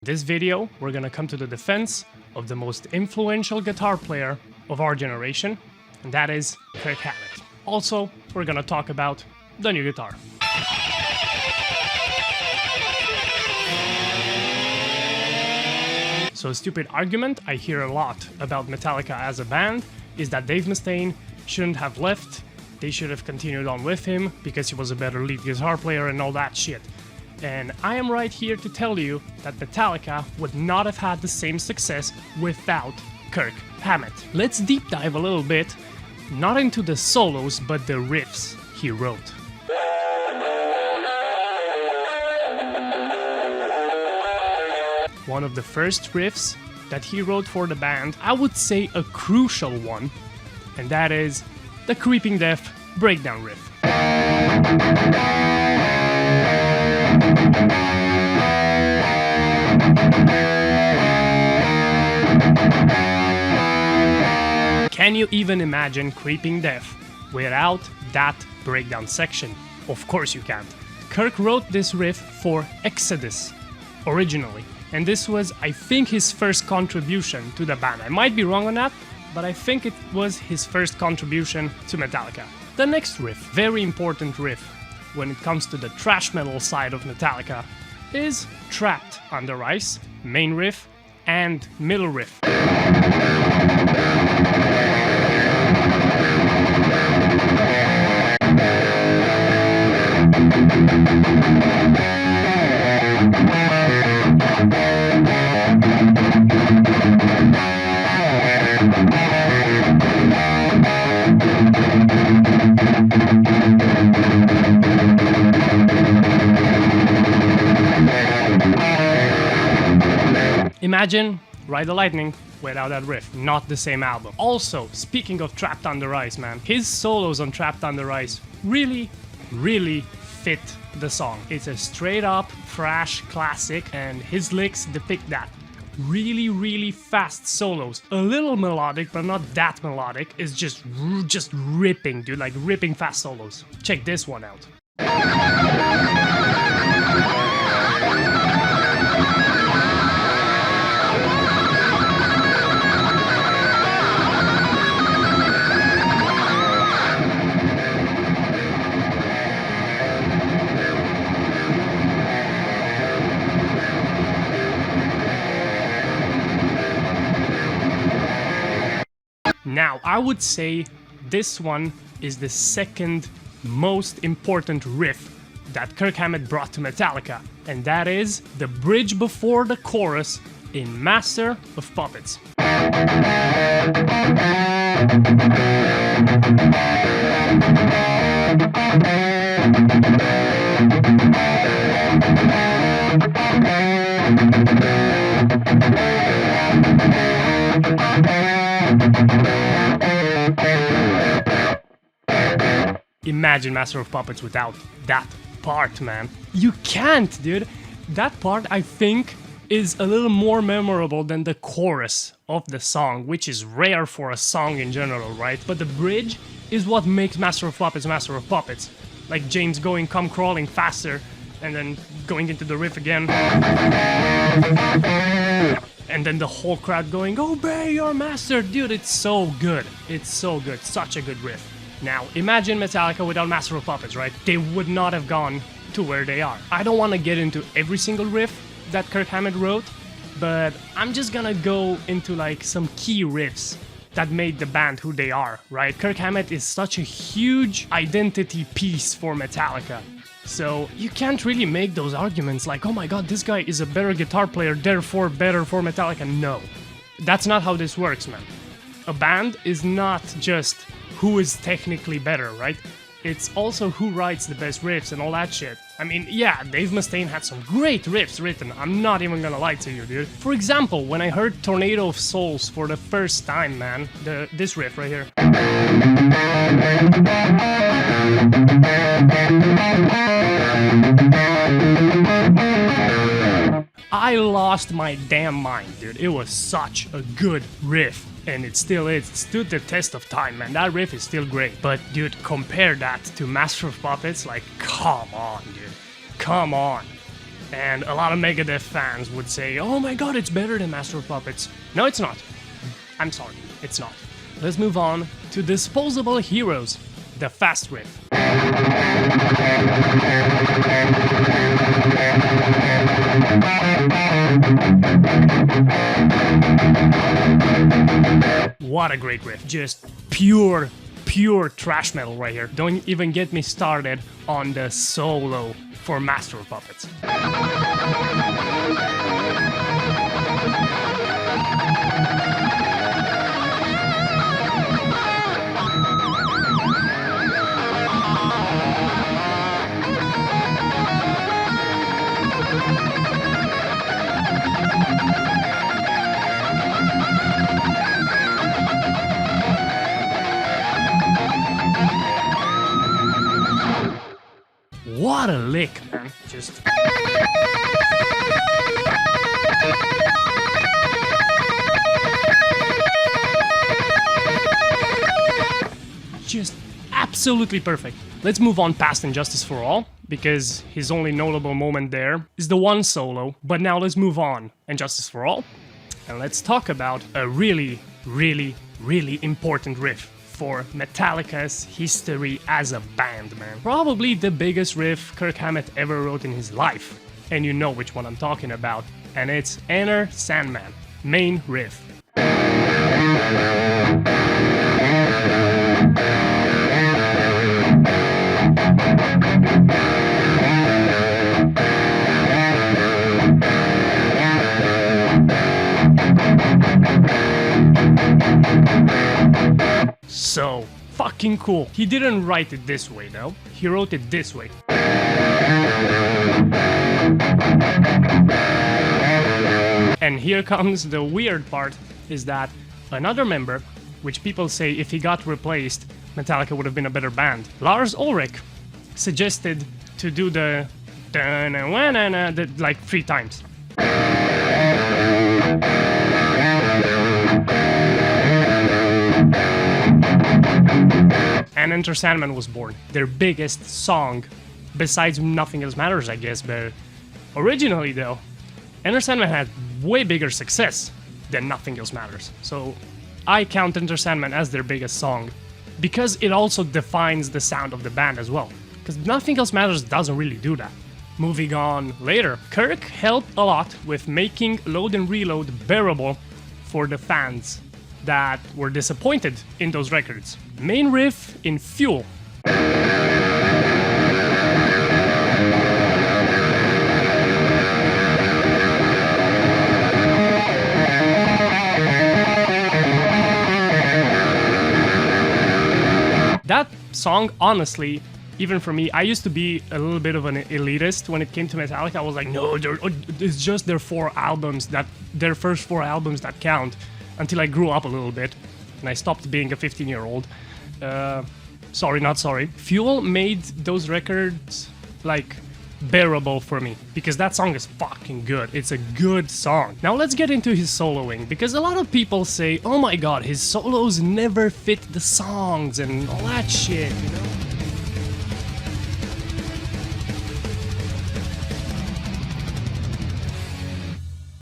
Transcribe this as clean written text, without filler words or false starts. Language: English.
this video, we're gonna come to the defense of the most influential guitar player of our generation, and that is Kirk Hammett. Also, we're gonna talk about the new guitar. So a stupid argument I hear a lot about Metallica as a band is that Dave Mustaine shouldn't have left, they should have continued on with him because he was a better lead guitar player and all that shit. And I am right here to tell you that Metallica would not have had the same success without Kirk Hammett. Let's deep dive a little bit, not into the solos, but the riffs he wrote. One of the first riffs that he wrote for the band, I would say a crucial one, and that is the Creeping Death breakdown riff. Can you even imagine Creeping Death without that breakdown section? Of course you can't. Kirk wrote this riff for Exodus originally, and this was, I think, his first contribution to the band. I might be wrong on that, but I think it was his first contribution to Metallica. The next riff, very important riff when it comes to the thrash metal side of Metallica, is Trapped Under Ice, main riff, and middle riff. Imagine Ride the Lightning without that riff, not the same album. Also, speaking of Trapped Under Ice, man, his solos on Trapped Under Ice really fit the song. It's a straight up thrash classic, and his licks depict that. Really fast solos. A little melodic, but not that melodic. It's just ripping, dude, like ripping fast solos. Check this one out. Now, I would say this one is the second most important riff that Kirk Hammett brought to Metallica, and that is the bridge before the chorus in Master of Puppets. Imagine Master of Puppets without that part, man. You can't, dude. That part, I think, is a little more memorable than the chorus of the song, which is rare for a song in general, right? But the bridge is what makes Master of Puppets Master of Puppets. Like James going come crawling faster and then going into the riff again. And then the whole crowd going, "Obey your master!" Dude, it's so good. It's so good. Such a good riff. Now, imagine Metallica without Master of Puppets, right? They would not have gone to where they are. I don't want to get into every single riff that Kirk Hammett wrote, but I'm just gonna go into like some key riffs that made the band who they are, right? Kirk Hammett is such a huge identity piece for Metallica. So you can't really make those arguments like, oh my god, this guy is a better guitar player, therefore better for Metallica. No, that's not how this works, man. A band is not just who is technically better, right? It's also who writes the best riffs and all that shit. I mean, yeah, Dave Mustaine had some great riffs written, I'm not even gonna lie to you, dude. For example, when I heard Tornado of Souls for the first time, man, this riff right here. I lost my damn mind, dude. It was such a good riff. And it still is. It stood the test of time, man. That riff is still great. But, dude, compare that to Master of Puppets. Like, come on, dude. Come on. And a lot of Megadeth fans would say, oh my god, it's better than Master of Puppets. No, it's not. I'm sorry, it's not. Let's move on to Disposable Heroes, the fast riff. What a great riff. Just pure thrash metal right here. Don't even get me started on the solo for Master of Puppets. What a lick, man. Just absolutely perfect. Let's move on past Injustice for All, because his only notable moment there is the one solo. But now let's move on Injustice for All, and let's talk about a really important riff for Metallica's history as a band, man. Probably the biggest riff Kirk Hammett ever wrote in his life. And you know which one I'm talking about. And it's Enter Sandman, main riff. So fucking cool. He didn't write it this way though. He wrote it this way. And here comes the weird part, is that another member, which people say if he got replaced, Metallica would have been a better band. Lars Ulrich suggested to do the like 3 times. And Enter Sandman was born. Their biggest song, besides Nothing Else Matters, I guess, but originally though, Enter Sandman had way bigger success than Nothing Else Matters. So I count Enter Sandman as their biggest song, because it also defines the sound of the band as well. Because Nothing Else Matters doesn't really do that. Moving on later, Kirk helped a lot with making Load and Reload bearable for the fans that were disappointed in those records. Main riff in Fuel. That song, honestly, even for me, I used to be a little bit of an elitist when it came to Metallica. I was like, no, it's just their first 4 albums that count, until I grew up a little bit and I stopped being a 15-year-old. Sorry, not sorry. Fuel made those records like bearable for me, because that song is fucking good. It's a good song. Now let's get into his soloing, because a lot of people say, oh my god, his solos never fit the songs and all that shit, you know?